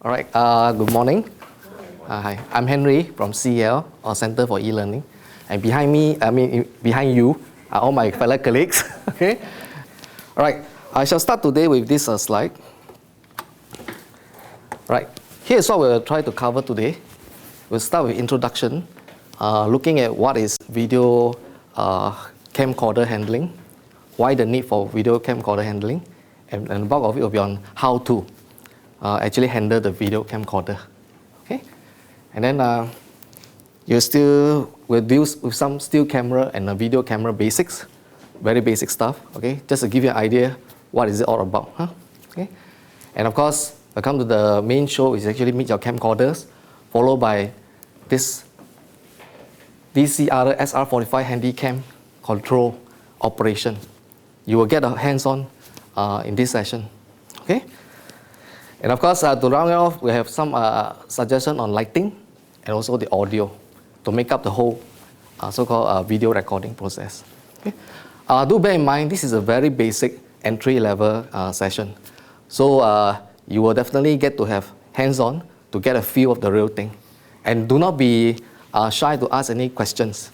All right, good morning. Hi, I'm Henry from CL, or Center for E-Learning. And behind you are all my fellow colleagues, okay? All right, I shall start today with this slide. Right, here's what we'll try to cover today. We'll start with introduction, looking at what is video camcorder handling, why the need for video camcorder handling, and the bulk of it will be on how to actually handle the video camcorder. Okay, and then we'll deal with some still camera and video camera basics, very basic stuff. Okay, just to give you an idea what is it all about. Okay, and of course we'll come to the main show, which is actually meet your camcorders, followed by this DCR SR45 Handycam control operation. You will get a hands-on in this session. Okay. And of course, to round it off, we have some suggestion on lighting and also the audio to make up the whole so-called video recording process. Okay? Do bear in mind, this is a very basic entry-level session. So you will definitely get to have hands-on to get a feel of the real thing. And do not be shy to ask any questions,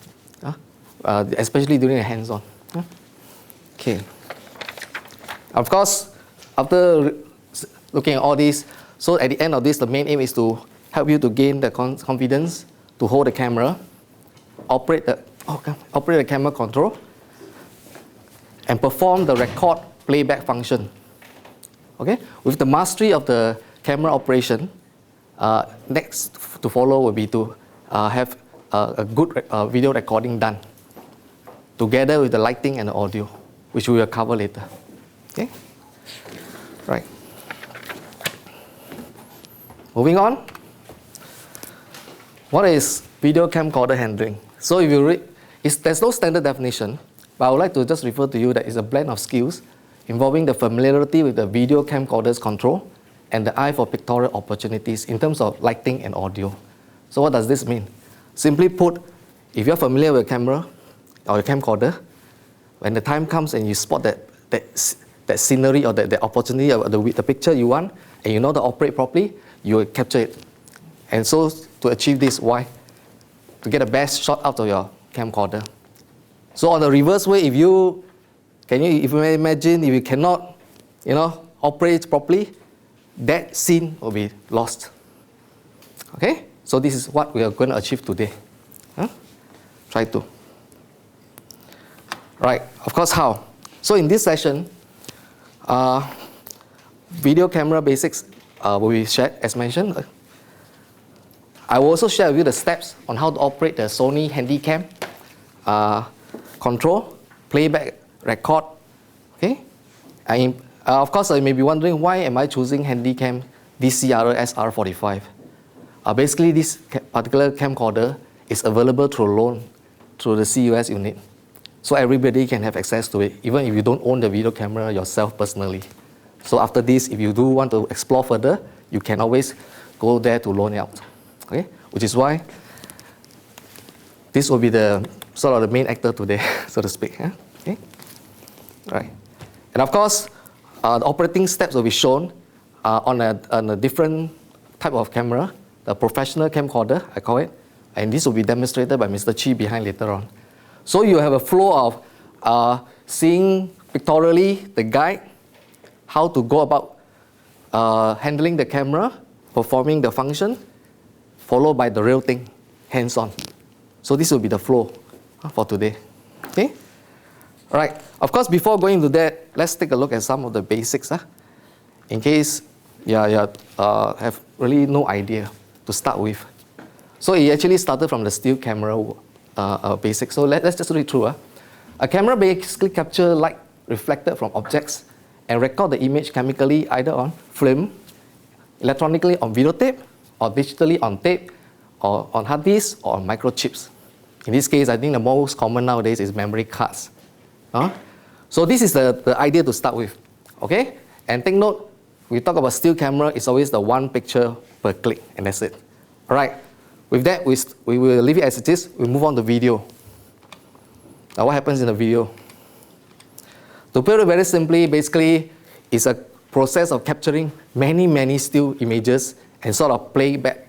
especially during a hands-on. Okay. Of course, after looking at all this, so at the end of this, the main aim is to help you to gain the confidence to hold the camera, operate the camera control, and perform the record playback function. Okay, with the mastery of the camera operation, next to follow will be to have a good video recording done, together with the lighting and the audio, which we will cover later. Okay, right. Moving on, what is video camcorder handling? So if you read, there's no standard definition, but I would like to just refer to you that it's a blend of skills involving the familiarity with the video camcorder's control and the eye for pictorial opportunities in terms of lighting and audio. So what does this mean? Simply put, if you're familiar with a camera or a camcorder, when the time comes and you spot that scenery or the opportunity or the picture you want, and you know to operate properly, you will capture it. And so to achieve this, why? To get the best shot out of your camcorder. So on the reverse way, if you imagine if you cannot, operate properly, that scene will be lost. Okay? So this is what we are going to achieve today. Try to. Right, of course, how? So in this session, video camera basics will be shared, as mentioned. I will also share with you the steps on how to operate the Sony Handycam control, playback, record. Okay? Of course, you may be wondering, why am I choosing Handycam DCR SR45? Basically, this particular camcorder is available through loan through the CUS unit. So everybody can have access to it, even if you don't own the video camera yourself personally. So after this, if you do want to explore further, you can always go there to loan it out. Okay? Which is why this will be the sort of the main actor today, so to speak. Okay? Right. And of course, the operating steps will be shown on a different type of camera, the professional camcorder, I call it. And this will be demonstrated by Mr. Chi behind later on. So you have a flow of seeing pictorially the guide, how to go about handling the camera, performing the function, followed by the real thing, hands-on. So this will be the flow for today. Okay? All right. Of course, before going to that, let's take a look at some of the basics. In case you have really no idea to start with. So it actually started from the still camera basics. So let's just read through. A camera basically captures light reflected from objects and record the image chemically either on film, electronically on videotape, or digitally on tape, or on hard disk, or on microchips. In this case, I think the most common nowadays is memory cards. So this is the idea to start with. Okay? And take note, we talk about still camera, it's always the one picture per click, and that's it. All right. With that, we will leave it as it is. We move on to video. Now, what happens in the video? To put it very simply, basically, it's a process of capturing many still images and sort of playback.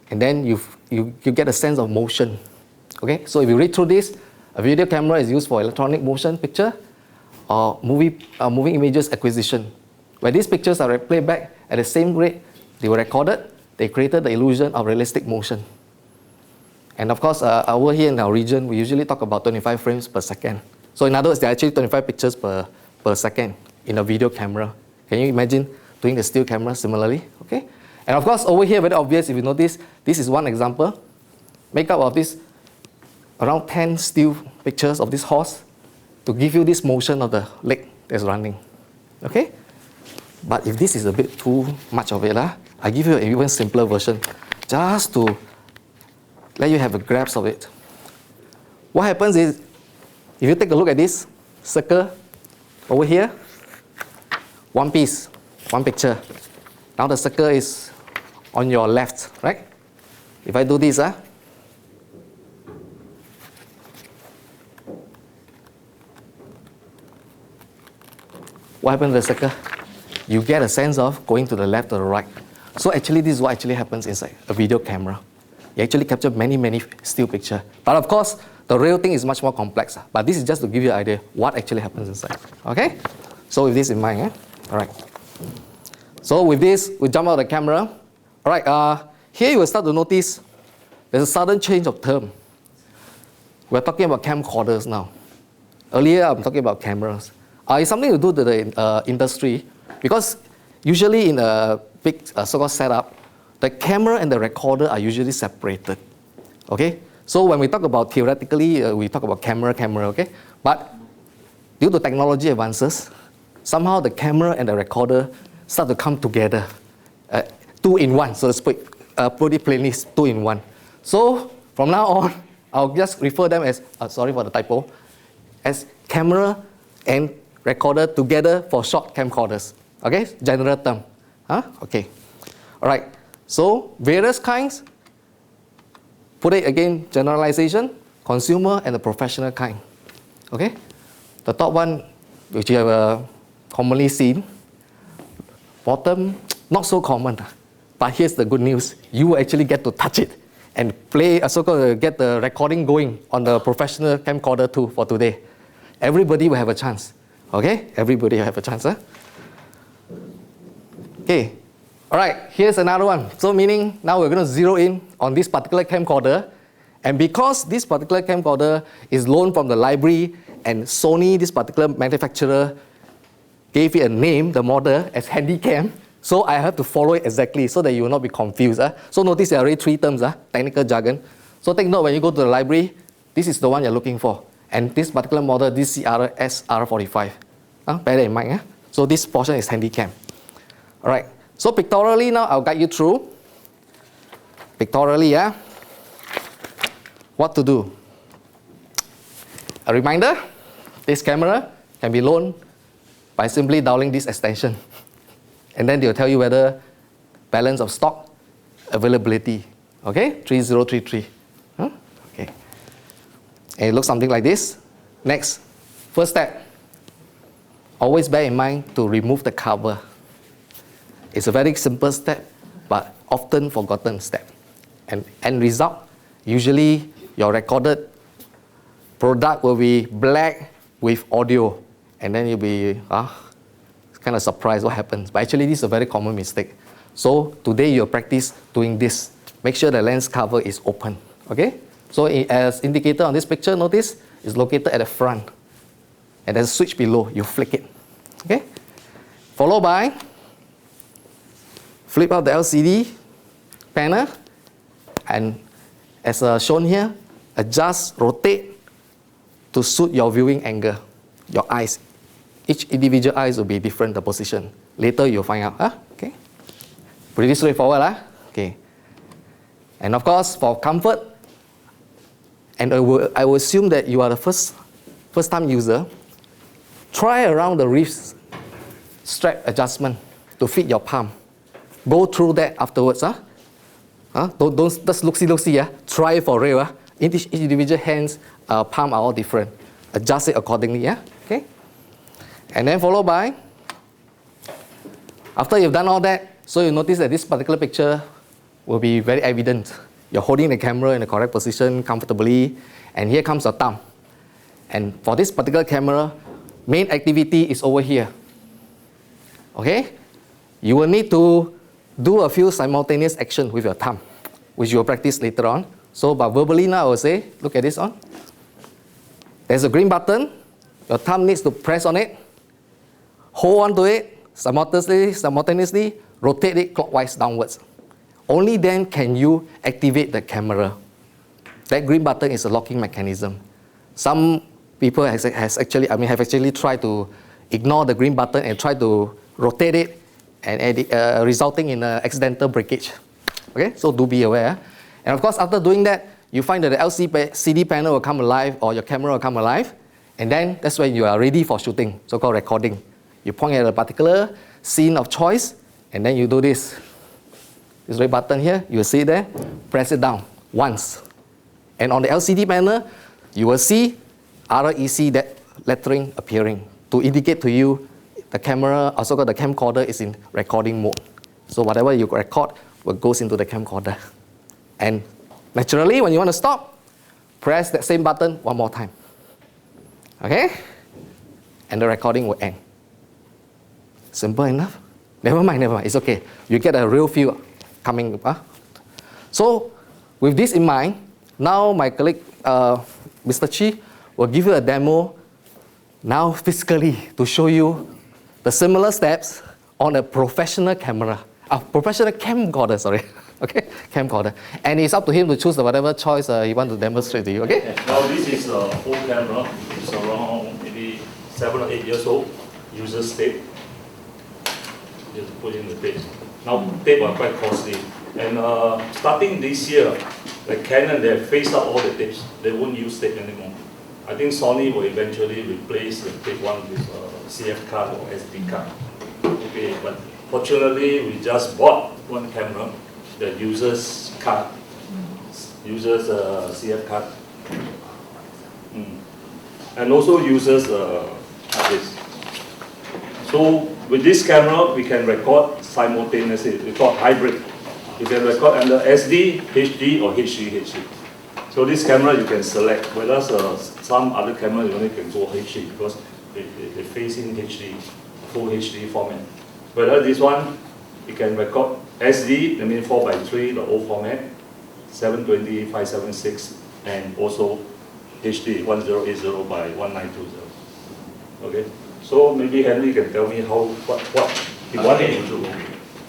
And then you get a sense of motion. Okay, so if you read through this, a video camera is used for electronic motion picture or moving images acquisition. Where these pictures are playback at the same rate they were recorded, they created the illusion of realistic motion. And of course, over here in our region, we usually talk about 25 frames per second. So in other words, there are actually 25 pictures per second in a video camera. Can you imagine doing the still camera similarly? Okay. And of course, over here, very obvious, if you notice, this is one example. Make up of this around 10 still pictures of this horse to give you this motion of the leg that's running. Okay? But if this is a bit too much of it, I give you an even simpler version just to let you have a grasp of it. What happens is, if you take a look at this circle over here, one piece, one picture. Now the circle is on your left, right? If I do this, what happens to the circle? You get a sense of going to the left or the right. So actually, this is what actually happens inside a video camera. You actually capture many, many still pictures. But of course, the real thing is much more complex. But this is just to give you an idea what actually happens inside. Okay? So with this in mind, all right. So with this, we jump out of the camera. All right, here you will start to notice there's a sudden change of term. We're talking about camcorders now. Earlier, I'm talking about cameras. It's something to do with the industry, because usually in a big so-called setup, the camera and the recorder are usually separated. Okay? So when we talk about theoretically, we talk about camera, okay? But due to technology advances, somehow the camera and the recorder start to come together. Two in one, so to speak. Put it plainly, two in one. So from now on, I'll just refer them as, sorry for the typo, as camera and recorder together for short camcorders. Okay? General term. Okay. All right. So various kinds. Put it again, generalization, consumer and the professional kind. Okay? The top one, which you have commonly seen. Bottom, not so common. But here's the good news. You actually get to touch it and play, so-called get the recording going on the professional camcorder too for today. Everybody will have a chance. Okay? Everybody will have a chance. Okay. All right, here's another one. So meaning now we're going to zero in on this particular camcorder. And because this particular camcorder is loaned from the library and Sony, this particular manufacturer, gave it a name, the model, as Handycam. So I have to follow it exactly so that you will not be confused. So notice there are already three terms, technical jargon. So take note when you go to the library, this is the one you're looking for. And this particular model, this SR45. Bear that in mind. So this portion is Handycam. All right. So pictorially now, I'll guide you through. Pictorially, what to do. A reminder, this camera can be loaned by simply dialing this extension. And then they'll tell you whether balance of stock, availability. Okay, 3033. Okay. And it looks something like this. Next, first step. Always bear in mind to remove the cover. It's a very simple step, but often forgotten step. And end result, usually your recorded product will be black with audio. And then you'll be kind of surprised what happens. But actually, this is a very common mistake. So today you'll practice doing this. Make sure the lens cover is open. Okay? So as indicated on this picture, notice it's located at the front. And there's a switch below. You flick it. Okay? Followed by flip out the LCD panel, and as shown here, adjust, rotate to suit your viewing angle, your eyes. Each individual eyes will be different, the position. Later you'll find out. Okay. Pretty straightforward. Okay. And of course, for comfort, and I will assume that you are the first time user, try around the wrist strap adjustment to fit your palm. Go through that afterwards. Don't just look-see. Try it for real. Each individual hands, palm are all different. Adjust it accordingly. Okay. And then followed by, after you've done all that, So you notice that this particular picture will be very evident. You're holding the camera in the correct position comfortably, and here comes your thumb. And for this particular camera, main activity is over here. Okay? You will need to do a few simultaneous actions with your thumb, which you will practice later on. So, but verbally now I will say, look at this one. There's a green button. Your thumb needs to press on it. Hold on to it simultaneously, rotate it clockwise downwards. Only then can you activate the camera. That green button is a locking mechanism. Some people have actually tried to ignore the green button and try to rotate it, and resulting in accidental breakage. Okay, so do be aware. And of course, after doing that, you find that the LCD panel will come alive, or your camera will come alive, and then that's when you are ready for shooting, so-called recording. You point at a particular scene of choice, and then you do this. This red button here, you will see it there, press it down once. And on the LCD panel, you will see REC that lettering appearing to indicate to you the camera, also called the camcorder, is in recording mode. So whatever you record goes into the camcorder. And naturally, when you want to stop, press that same button one more time. Okay? And the recording will end. Simple enough? Never mind, it's okay. You get a real feel coming. So, with this in mind, now my colleague, Mr. Chi, will give you a demo now physically to show you the similar steps on a professional camera. Professional camcorder, sorry. Okay, camcorder. And it's up to him to choose whatever choice he wants to demonstrate to you, okay? Now this is an old camera. It's around maybe 7 or 8 years old. Uses tape. You have to put in the tape. Now tape are quite costly. And starting this year, the Canon, they have phased out all the tapes. They won't use tape anymore. I think Sony will eventually replace the tape one with CF card or SD card. Okay, but fortunately, we just bought one camera that uses card, uses CF card, and also uses this. So with this camera, we can record simultaneously. We call hybrid. You can record under SD, HD, or HD. So this camera you can select. Whereas some other camera you only can go HD because they face in HD, full HD format. Whereas this one, you can record SD, I mean 4:3, the old format, 720, 576, and also HD 1080 by 1920. Okay, so maybe Henry can tell me what he wanted to do.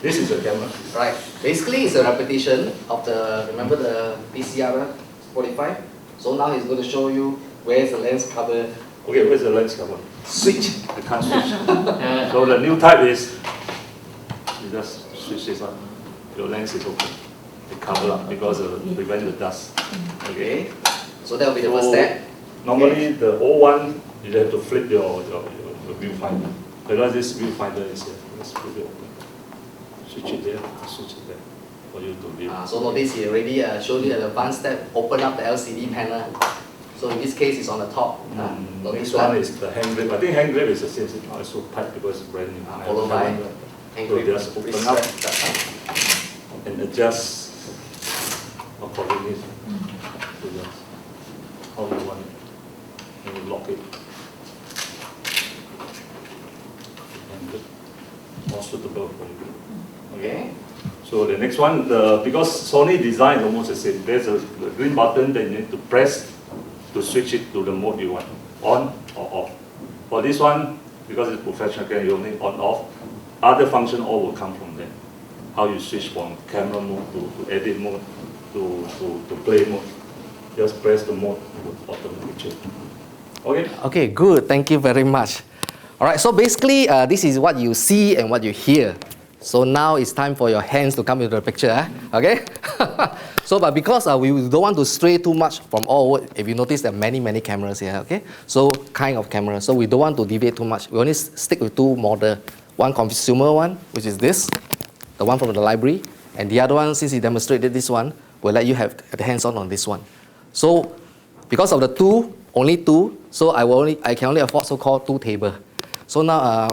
This is the camera. Right. Basically, it's a repetition of remember the PCR 45? So now he's going to show you where's the lens cover. Okay, where's the lens cover? Switch. I can't switch. So the new type is, you just switch this on. Your lens is open. It cover up because it prevents the dust. Okay. So that will be the first step. Normally, the old one, you have to flip your viewfinder. Because this viewfinder is here. Let's flip it open. Switch it there, switch it there for you to view. So notice he already showed you an advanced step. Open up the LCD panel. So in this case, it's on the top. This one is the hand grip. I think hand grip is the same. It's so tight because it's brand new. Followed by hand grip. So just open up and adjust accordingly. So just how you want it. And you lock it. Hand grip. More suitable for you. Okay. So the next one, because Sony design is almost the same. There's the green button that you need to press to switch it to the mode you want, on or off. For this one, because it's professional camera, you only on off. Other function all will come from there. How you switch from camera mode to edit mode to play mode. Just press the mode to automatically change. Okay? Okay, good. Thank you very much. All right, so basically, this is what you see and what you hear. So now it's time for your hands to come into the picture, okay? So, but because we don't want to stray too much from all, if you notice there are many cameras here, okay? So, kind of cameras. So we don't want to deviate too much. We only stick with two models. One consumer one, which is this, the one from the library, and the other one, since he demonstrated this one, we'll let you have the hands-on on this one. So, because of the only two, so I can only afford so-called two tables. So now,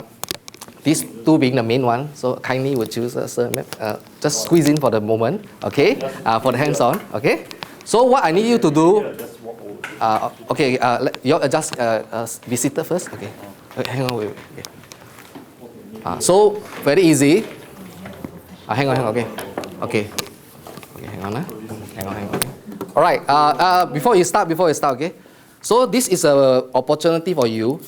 These two being the main one. So kindly would choose sir, just squeeze in for the moment, okay? For the hands-on, okay? So what I need you to do, okay, you just be seated first, okay? Hang on, wait. Okay. So very easy. Hang on, okay, okay, hang on, hang on. All right. Before you start, okay. So this is an opportunity for you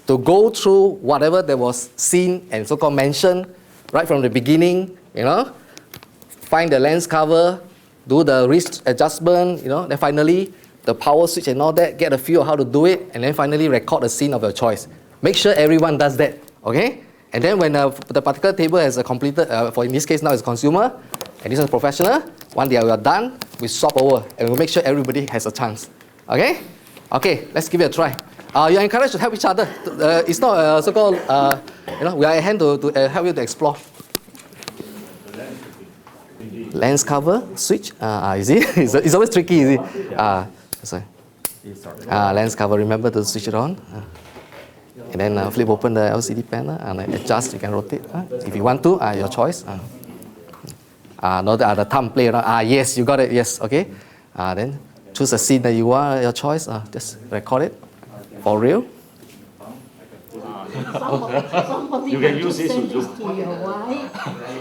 to go through whatever that was seen and so-called mentioned right from the beginning. You know, find the lens cover, do the wrist adjustment. You know, then finally the power switch and all that. Get a feel of how to do it, and then finally record the scene of your choice. Make sure everyone does that. Okay. And then when the particular table has completed, for in this case now it's consumer, and this is professional, one day we are done, we swap over, and we'll make sure everybody has a chance. Okay? Okay, let's give it a try. You're encouraged to help each other. It's not so-called, we are at hand to help you to explore. Lens cover, switch, you see? It's always tricky, you see? Sorry. Lens cover, remember to switch it on. And then flip open the LCD panel and adjust, you can rotate. If you want to, your choice. No, the thumb play around. Yes, you got it, yes, okay. Then choose a scene that you want, your choice. Just record it for real. You can use this to do.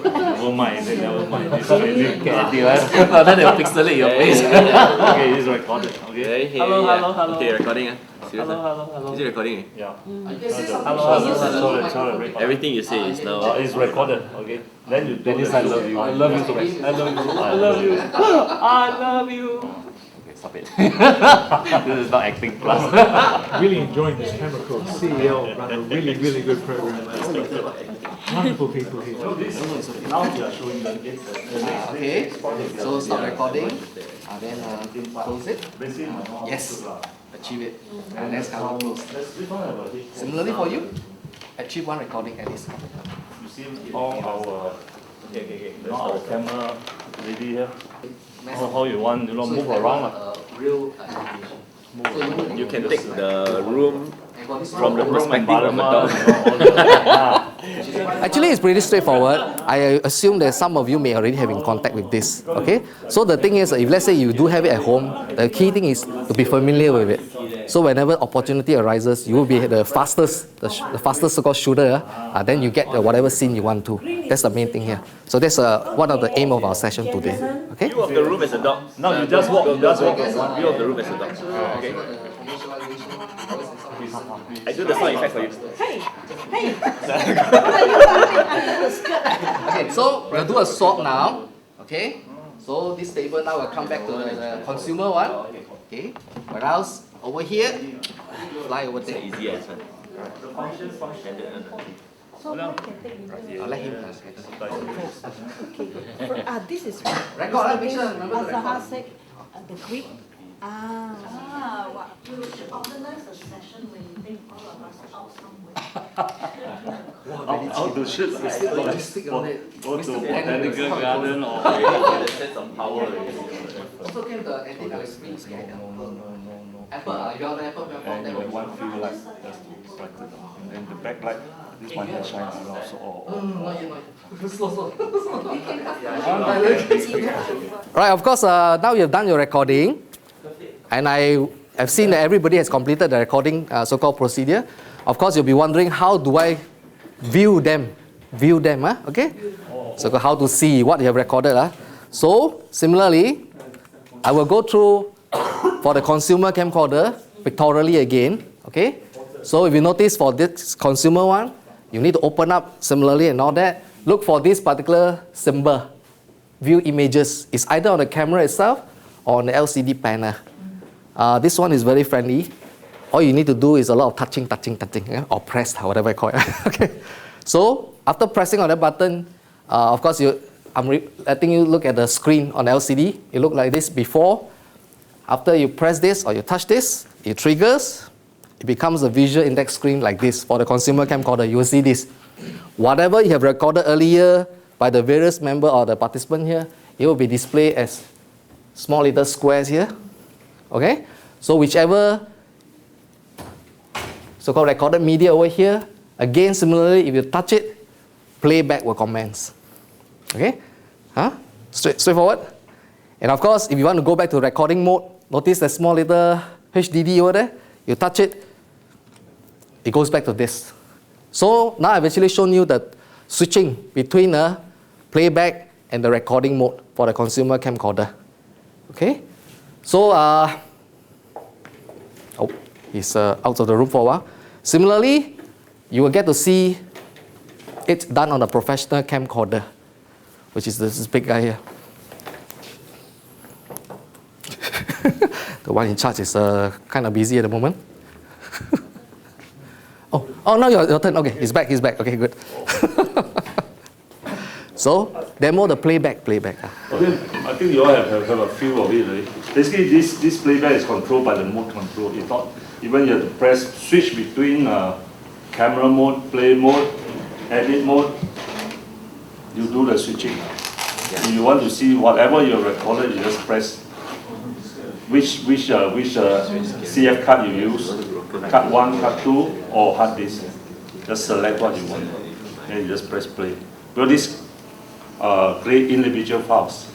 Never mind. It's crazy. Then they'll pixelate your face. Okay, it's recorded. Okay. Hello. Okay, recording. Hello. Is it recording? Yeah. Hello. Sorry. Everything you say is now. It's recorded. Okay. Then you. Dennis, I love you. I love you so much. I love you. Okay, stop it. This is not acting class. Really enjoying this camera called CEO. Run a really good program. Wonderful people here. Now you are showing the Okay, so stop recording. Then close it. Yes, achieve it. And let's cover close. Similarly for you, achieve one recording at least. You see all our now our camera ready here. How you want, move around. Real You can take the room from the perspective of a dog. Actually, it's pretty straightforward. I assume that some of you may already have in contact with this. Okay, so the thing is, if let's say you do have it at home, the key thing is to be familiar with it. So whenever opportunity arises, you will be the fastest so-called shooter. Then you get whatever scene you want to. That's the main thing here. So that's one of the aim of our session today. Okay. View of the room as a dog. Now you just walk. View of the room as a dog. Okay. I do the sound effect for you. Okay, so we'll do a swap now. Okay, so this table now will come back to the consumer one. Okay, whereas over here, fly over there. Easy as well. So I can take I'll let him. okay. This is Record, make sure remember to record. the grip. We should organize a session when you take all of us out somewhere. Out to shoot. Go to botanical garden or. Sense of power. Also came the anti-screen. No. Apple, you are the Apple platform. And you want few light just to strike it down. And the backlight, this one can shine around. So Slow. oh. Right, of course, now you've done your recording. And I have seen that everybody has completed the recording so-called procedure. Of course, you'll be wondering, how do I view them? Okay? So how to see what you have recorded. So, similarly, I will go through for the consumer camcorder pictorially again. Okay? So if you notice for this consumer one, you need to open up similarly and all that. Look for this particular symbol, view images. It's either on the camera itself or on the LCD panel. This one is very friendly. All you need to do is a lot of touching, or press, whatever I call it. Okay. So after pressing on that button, of course, I'm letting you look at the screen on LCD. It looked like this before. After you press this or you touch this, it triggers. It becomes a visual index screen like this. For the consumer camcorder, you will see this. Whatever you have recorded earlier by the various member or the participant here, it will be displayed as small little squares here. Okay? So whichever so-called recorded media over here, again, similarly, if you touch it, playback will commence. Okay? Huh? Straightforward. And of course, if you want to go back to recording mode, notice the small little HDD over there. You touch it, it goes back to this. So now I've actually shown you the switching between a playback and the recording mode for the consumer camcorder. Okay? So, he's out of the room for a while. Similarly, you will get to see it done on a professional camcorder, which is this big guy here. The one in charge is kind of busy at the moment. oh, now your turn. Okay, he's back. Okay, good. So, demo the playback. I think you all have a feel of it, right? Basically, this playback is controlled by the mode control. It's not, even you have to press switch between camera mode, play mode, edit mode. You do the switching. If you want to see whatever you recorded, you just press which CF card you use, card 1, card 2, or hard disk. Just select what you want, and you just press play. Well, this create individual files.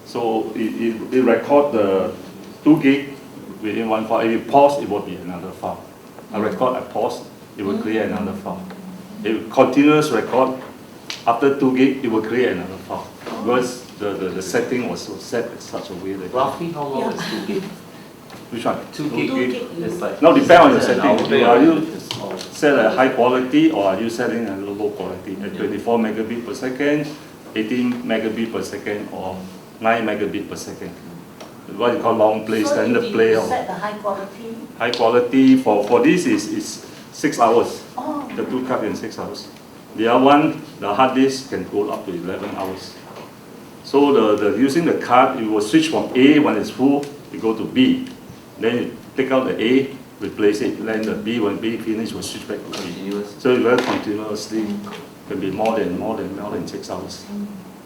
So it record the 2 gig within one file. If you pause, it will be another file. I record, I pause, it will create another file. If continuous record, after 2 gig, it will create another file. Because the setting was set in such a way that... Roughly how long is 2 gig? Which one? 2 gig. It's like now depend on your setting. Are you set a high quality or are you setting a low quality at 24 megabit per second, 18 megabit per second, or 9 megabit per second? What you call long play, standard play. So set the high quality? High quality for this is 6 hours. Oh. The 2 cards in 6 hours. The other one, the hard disk can go up to 11 hours. So the using the card, it will switch from A when it's full, you go to B. Then you take out the A, replace it. Then the B, when B finish, will switch back to B. So you very continuously, can be more than 6 hours.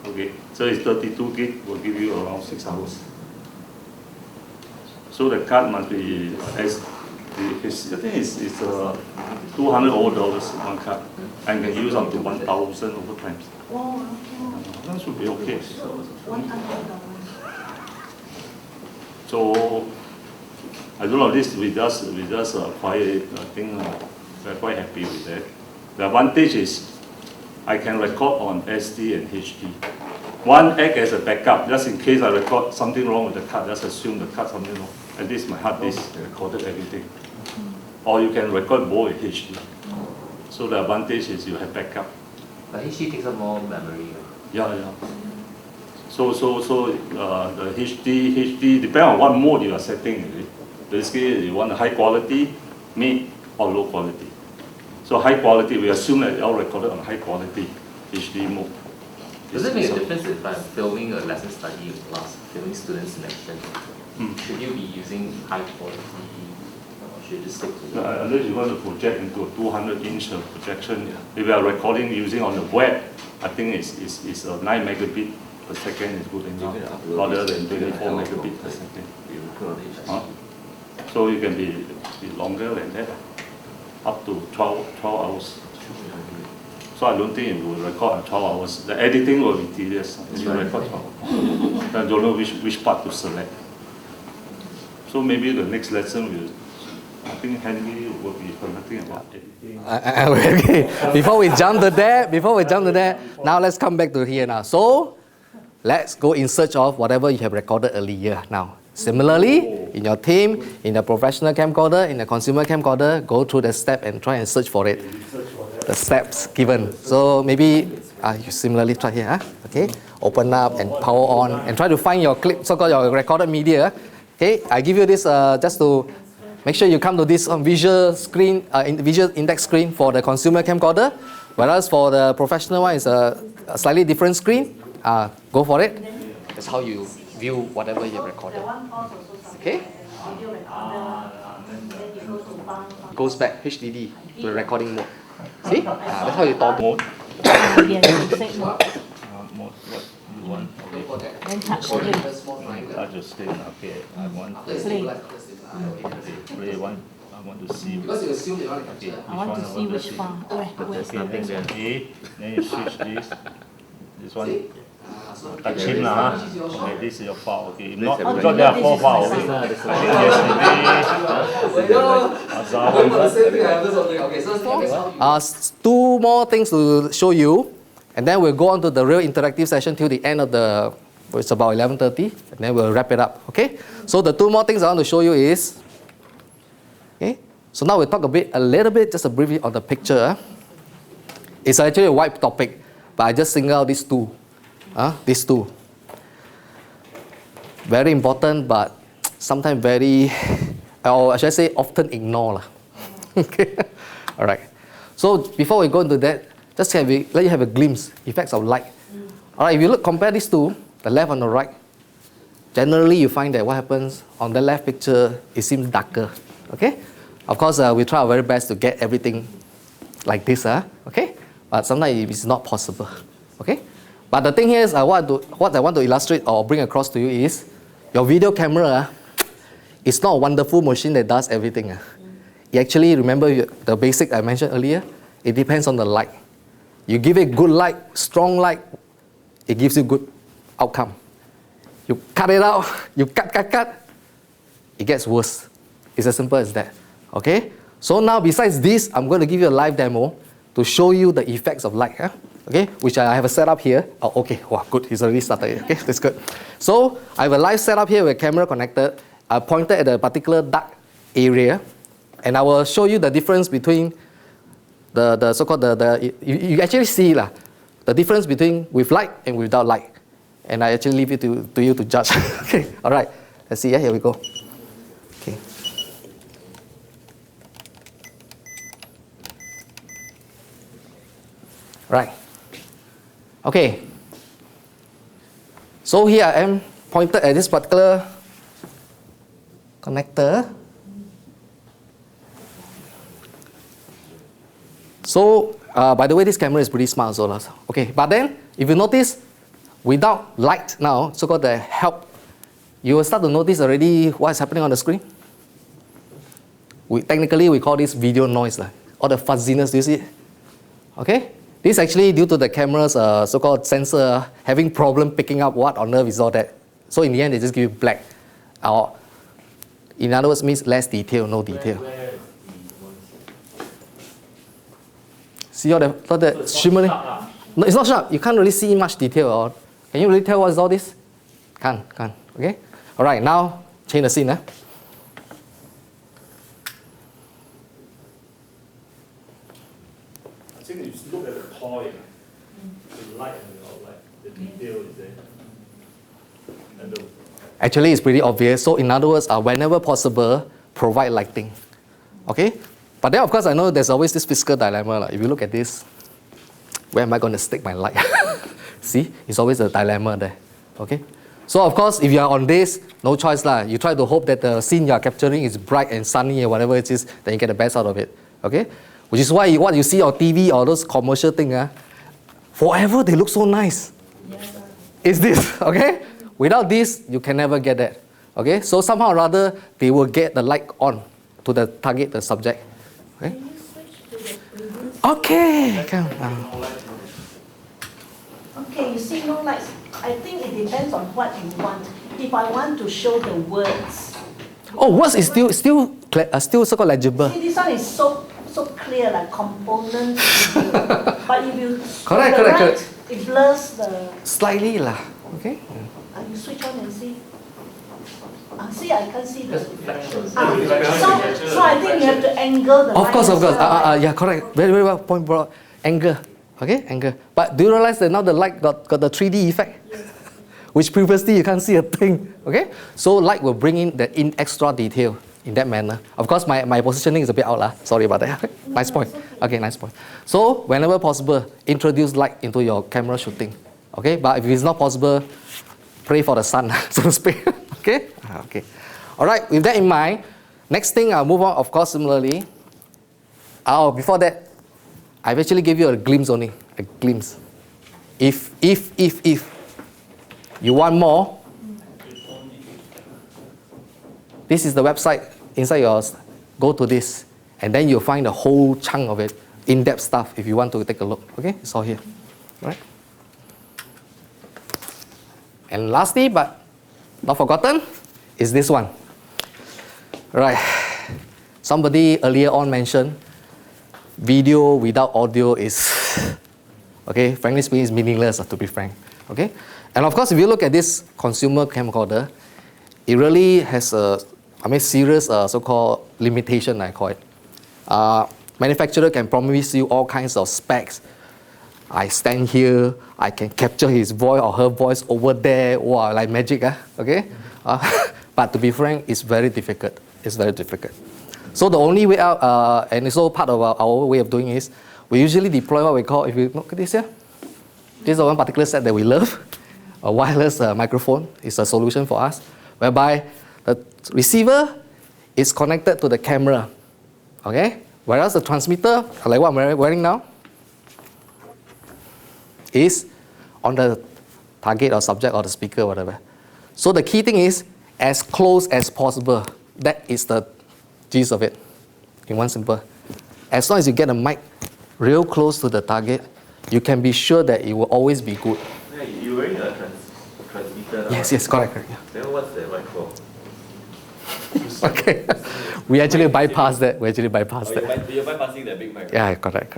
Okay, so it's 32 gig, will give you around 6 hours. So the card must be, I think it's $200 over one card, and can use up to 1,000 over time. Wow, That should be okay. $100. So I don't know, this we just acquired it. I think we're quite happy with that. The advantage is I can record on SD and HD. One act as a backup, just in case I record something wrong with the card, just assume the card something wrong. And this is my hard disk, recorded everything. Or you can record both with HD. So the advantage is you have backup. But HD takes up more memory. Yeah. So the HD depend on what mode you are setting. Basically, you want a high quality, mid, or low quality. So high quality, we assume that all recorded on high quality HD mode. Does it make a difference if I'm filming a lesson study in class, filming students in action? Should you be using high quality, or should you just stick to the... Unless you want to project into a 200-inch projection, if you are recording using on the web, I think it's a 9 megabit per second is good enough, rather than 24 megabit per second. So you can be longer than that, up to 12 hours. So I don't think it will record 12 hours. The editing will be tedious if you record 12 hours. I don't know which part to select. So maybe the next lesson will, I think Henry will be commenting about editing. Okay. Before we jump to that, now let's come back to here now. So let's go in search of whatever you have recorded earlier now. Similarly, in your team, in the professional camcorder, in the consumer camcorder, go through the step and try and search for it. The steps given. So maybe you similarly try here. Okay, open up and power on and try to find your clip, so-called your recorded media. Okay, I give you this just to make sure you come to this visual screen, visual index screen for the consumer camcorder, whereas for the professional one is a slightly different screen. Go for it. That's how you view whatever you recorded. Okay. Video recorder, then you go to bound. Goes back HDD to the recording mode. See? That's how you toggle. Safe mode. What you want? Okay. Then touch screen. Touch the screen. Okay. I want Play. play one. I want to see. Because you assume they want to capture. I want to see which far. Where? There's Okay, nothing there's there. A, then you switch this. This one, See? touch him lah. Okay, this is your file. Okay, if not, Oh, because there are 4 files. this Okay. is I my think file. yesterday, Okay, so that's how you. 2 more things to show you, and then we'll go on to the real interactive session till the end of the, it's about 11:30, and then we'll wrap it up, okay? So the 2 more things I want to show you is, okay? So now we'll talk a little bit, just a briefly on the picture. It's actually a wide topic, but I just single out these 2. These 2. Very important, but sometimes very, or should I say, often ignored. Okay, all right. So before we go into that, just let you have a glimpse, effects of light. All right, if you compare these 2, the left and the right, generally you find that what happens on the left picture, it seems darker. Okay, of course we try our very best to get everything like this, okay, but sometimes it's not possible. Okay, but the thing here is what I want to illustrate or bring across to you is your video camera. It's not a wonderful machine that does everything. You actually remember the basic I mentioned earlier. It depends on the light. You give it good light, strong light, it gives you good outcome. You cut it out, you cut, it gets worse. It's as simple as that. Okay? So now besides this, I'm going to give you a live demo to show you the effects of light. Okay? Which I have a setup here. Oh, okay. Wow, good. It's already started. Okay, that's good. So I have a live setup here with camera connected. I pointed at a particular dark area, and I will show you the difference between the so-called you actually see the difference between with light and without light. And I actually leave it to you to judge. Okay, all right. Let's see. Here we go. Okay. Right. Okay. So here I am pointed at this particular connector. So, by the way, this camera is pretty smart as well. Okay, but then, if you notice, without light now, so-called the help, you will start to notice already what is happening on the screen. Technically, we call this video noise, or the fuzziness, do you see it? Okay? This is actually due to the camera's so-called sensor having problem picking up what on earth is all that. So in the end, they just give you black. Or, in other words, means less detail, no detail. See all the shimmering? No, it's not sharp. You can't really see much detail. Can you really tell what is all this? Can't. Okay? All right, now change the scene. I think you look at the toy, the light and the light, the detail is there. And the Actually, it's pretty obvious. So in other words, whenever possible, provide lighting. Okay? But then, of course, I know there's always this physical dilemma. If you look at this, where am I going to stick my light? See? It's always a dilemma there. Okay? So, of course, if you are on this, no choice. You try to hope that the scene you are capturing is bright and sunny or whatever it is, then you get the best out of it. Okay? Which is why what you see on TV or those commercial things, forever they look so nice. Is this, okay? Without this, you can never get that. Okay? So somehow or other, they will get the light on to the target, the subject. Okay? Can you switch to the previous? Okay. Okay, you see no lights. I think it depends on what you want. If I want to show the words. Oh, words is still so-called legible. See, this one is so clear, like components. But if you Correct. it blurs the. Slightly lah. Okay. You switch on and see. See, I can't see the. Reflections. So I think you have to angle the. Of course. light as well. Yeah, correct. Very well. Point brought. Angle. Okay, angle. But do you realize that now the light got the 3D effect? Yes. Which previously you can't see a thing. Okay? So light will bring in the extra detail in that manner. Of course, my positioning is a bit out lah. Sorry about that. Nice point. Okay, nice point. So whenever possible, introduce light into your camera shooting. Okay? But if it's not possible, pray for the sun, so to speak. Okay? Okay. All right, with that in mind, next thing I'll move on, of course, similarly. Before that, I've actually give you a glimpse only, a glimpse. If you want more, this is the website inside your go to this, and then you'll find the whole chunk of it, in-depth stuff if you want to take a look. Okay, it's all here. Right? And lastly, but not forgotten, is this one. Right. Somebody earlier on mentioned video without audio is, okay, frankly speaking, is meaningless, to be frank. Okay? And of course, if you look at this consumer camcorder, it really has a, serious so-called limitation, I call it. Manufacturer can promise you all kinds of specs. I stand here, I can capture his voice or her voice over there, wow, like magic, okay? But to be frank, it's very difficult. It's very difficult. So the only way out, and it's all part of our way of doing is, we usually deploy what we call, if you look at this here, this is one particular set that we love. A wireless microphone is a solution for us, whereby the receiver is connected to the camera, okay? Whereas the transmitter, like what I'm wearing now, is on the target or subject or the speaker or whatever. So the key thing is, as close as possible. That is the gist of it, in one simple. As long as you get the mic real close to the target, you can be sure that it will always be good. Yeah, you're wearing a transmitter now. Yes, correct. Yeah. Then what's the mic for? Okay. We actually bypass that. You're bypassing that big mic. Yeah, correct.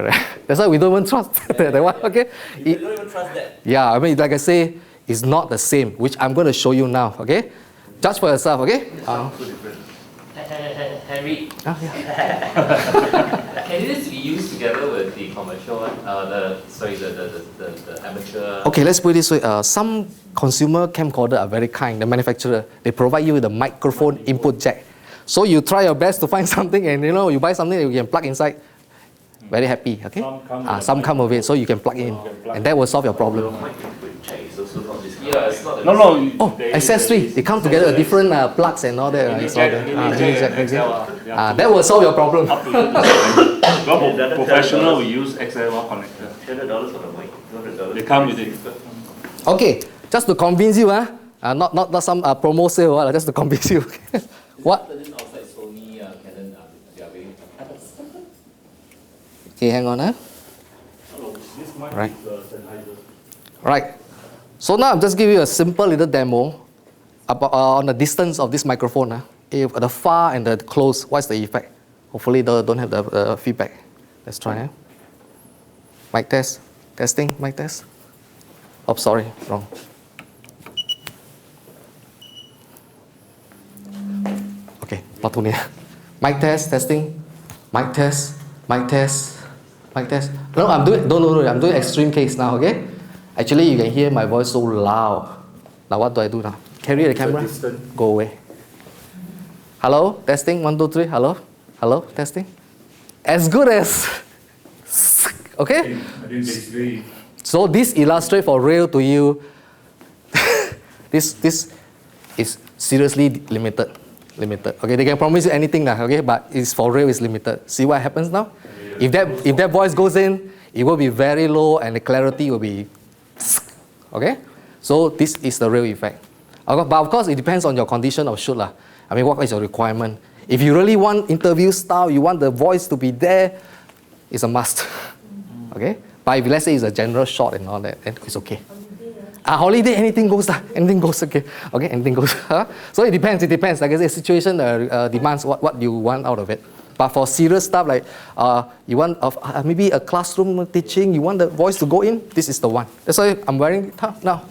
That's why we don't even trust that one. Okay. You don't even trust that. Yeah, like I say, it's not the same, which I'm going to show you now. Okay. Judge for yourself. Okay. Too different. Henry, Yeah. can this be used together with the commercial one? The amateur. Okay, let's put it this way. Some consumer camcorder are very kind. The manufacturer, they provide you with a microphone input jack. So you try your best to find something, and you buy something that you can plug inside. Very happy. Okay. Some come with it, so you can plug in, and that will solve your problem. Yeah, it's not. Oh, accessory. They come together with different plugs and all that. That will solve your problem. Professional, we use XLR connector. $100 for the mic. $200. They come with it. Okay, just to convince you, not some promo sale, just to convince you. What? Outside Sony, Canon, they are very. Okay, hang on. This mic Right. is Sennheiser. Right. So now I'm just giving you a simple little demo about, on the distance of this microphone. If the far and the close, what's the effect? Hopefully they don't have the feedback. Let's try. Mic test. Testing. Mic test. Oh, sorry. Wrong. Okay. Not too near. Mic test. Testing. Mic test. Mic test. Mic test. No, I'm doing extreme case now, okay? Actually, you can hear my voice so loud. Now what do I do now? Carry the camera. Go away. Hello? Testing. 1, 2, 3. Hello? Hello? Testing. As good as. Okay? I didn't disagree. So this illustrates for real to you. This is seriously limited. Okay, they can promise you anything now, okay? But it's for real, it's limited. See what happens now? If that voice goes in, it will be very low and the clarity will be. Okay? So this is the real effect. But of course, it depends on your condition of shoot. What is your requirement? If you really want interview style, you want the voice to be there, it's a must. Okay? But if let's say it's a general shot and all that, then it's okay. Holiday, anything goes. Anything goes, okay. Okay, anything goes. So it depends. Like I said, situation demands what you want out of it. But for serious stuff like you want maybe a classroom teaching, you want the voice to go in, this is the one. That's why I'm wearing it now.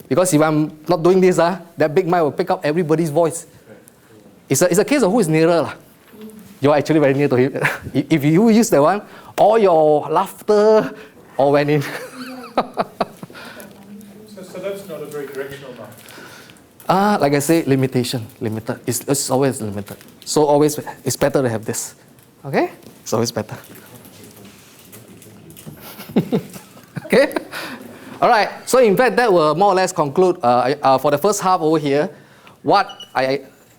Because if I'm not doing this, that big mic will pick up everybody's voice. It's a case of who is nearer. You're actually very near to him. If you use that one, all your laughter all went in. So that's not a very directional mic. Like I say, limited. It's always limited. So always, it's better to have this. Okay? It's always better. Okay? All right. So in fact, that will more or less conclude for the first half over here, what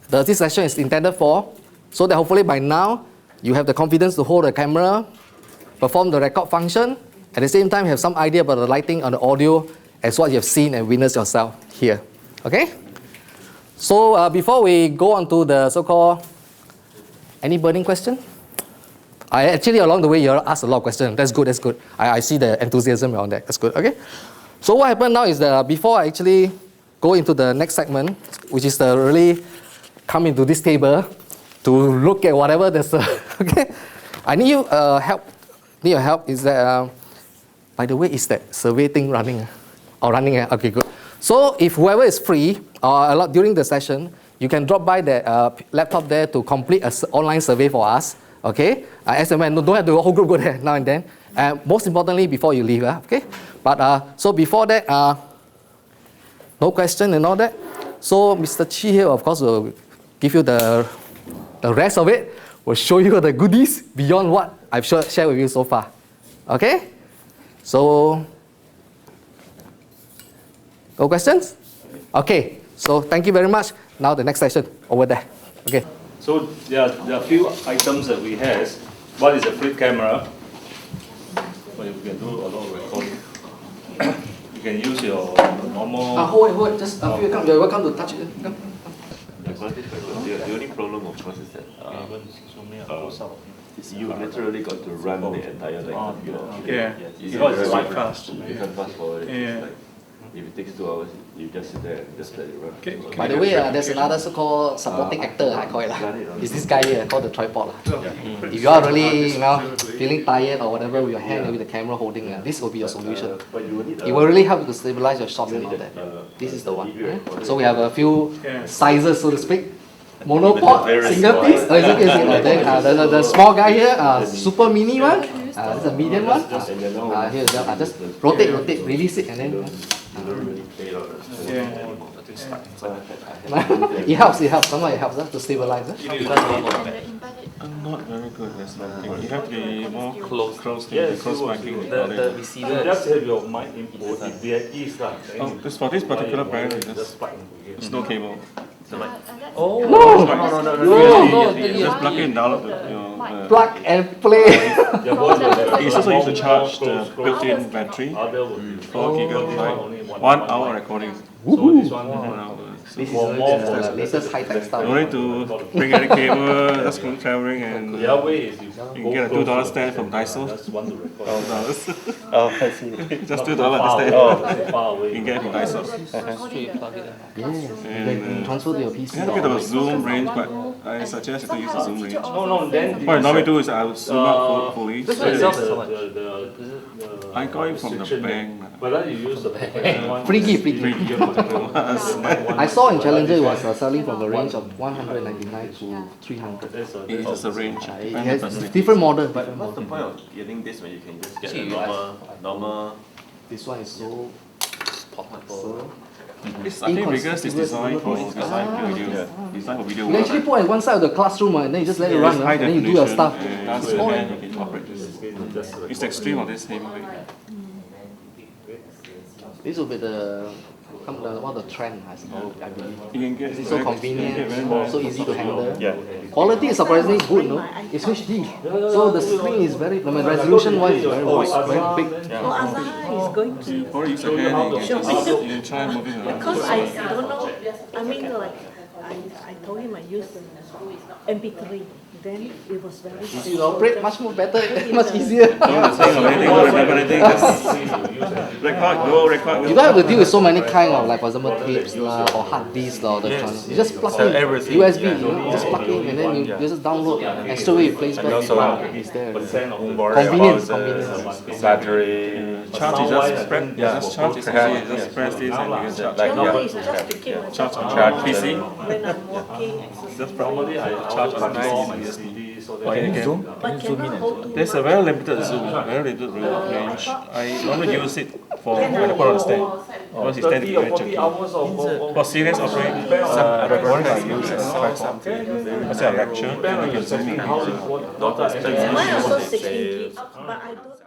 this session is intended for, so that hopefully by now, you have the confidence to hold the camera, perform the record function, at the same time have some idea about the lighting on the audio as what you have seen and witnessed yourself here. Okay? So before we go on to the so-called Any burning question? I actually, along the way, you asked a lot of questions. That's good, that's good. I see the enthusiasm around that. That's good, okay? So what happened now is that before I actually go into the next segment, which is to really come into this table to look at whatever there's, okay? I need you help. Need your help is that, by the way, is that survey thing running? Oh, running, okay, good. So if whoever is free or during the session, you can drop by the laptop there to complete an online survey for us, okay? As and when, don't have the whole group go there now and then. Most importantly, before you leave, okay? But so before that, no question and all that. So Mr. Chi here, of course, will give you the rest of it. We'll show you the goodies beyond what I've shared with you so far. Okay? So, no questions? Okay, so thank you very much. Now the next session, over there. Okay. So there are a few items that we have. One is a flip camera. Well, you can do a lot of recording. You can use your normal... Hold it, just a few come. You're welcome to touch it. Come. The only problem, of course, is that you literally got to run the entire Yeah, because it's quite fast. You can fast forward it. Yeah. Like, if it takes 2 hours, you just sit there and just let it run. Okay. By the way, there's another so-called supporting actor, I call it. It's this guy here called the tripod. If you are really feeling tired or whatever with your hand with the camera holding, this will be your solution. It will really help you to stabilize your shots and all that. This is the one. So we have a few sizes, so to speak. Monopod, single piece, then the small guy here, super mini one, this is a medium one. Here, just rotate, release it, and then. It helps, somehow it helps to stabilize. I'm not very good at smoking. You have to be more close to Yes, the cross-marking. The receiver Just have your mic input. If there is, For this particular brand, there's no cable. Oh, No, just plug in, download your... Plug and play. It's also used to charge the built-in battery, 4 gigabyte, 1 hour recording. So this one, This is the latest high-tech stuff. No need to bring any cable, just go traveling and the other way is you can get a $2 stand from Daiso. just want to record. $2. Oh, I see. Just $2 stand. Far away. You can get it from Daiso. Yeah, And transfer to your PC. you have a bit of a zoom range, but I suggest you to use a zoom range. No, then What I normally do is I would zoom out fully. This one itself is how much? I got it from the bank. But then you use the one. Free gift. I saw in Challenger it was selling from the range of 199 to 300. It is just a range. It has different model. What's the point of getting this when you can just get Actually, a normal... This one is so portable. It's, I think because it's designed for video. Designed for video You actually put at one side of the classroom and then you just let it run, and then you do your stuff. That's the hand you can operate this. It's the extreme of this heavyweight. This will be one of the trend, I suppose, I believe. You can get It's so convenient, so easy to handle. Yeah. Quality is surprisingly good, no? It's HD. So the screen is very, resolution wise, is very big. Azhar is going to, Or use your hand, you can try moving around. because I don't know, I mean like, I told him I use MP3, then it was very. You operate much more better, much easier. Don't think of anything, don't remember anything, just record. You don't have to deal with so many kind of, like for example, tapes or hard disks or the trans. You just plug in USB, you just plug in and then you just download and straight away it plays back. It's there. Convenience. Battery... Charge is just press, just charge is easy, just press this and you can charge. No, it's just to keep myself Charge on Charge PC. when I'm walking, exercising. Just normally I charge on nice. Can you zoom? But cannot hold too There's a very limited zoom, very limited range. I normally use it for when I put on the stand. Because it's tend to be very jerky. For serious operation, some recording I use as let's say a lecture, then I can zoom in. Mine also 16 gig, but I don't.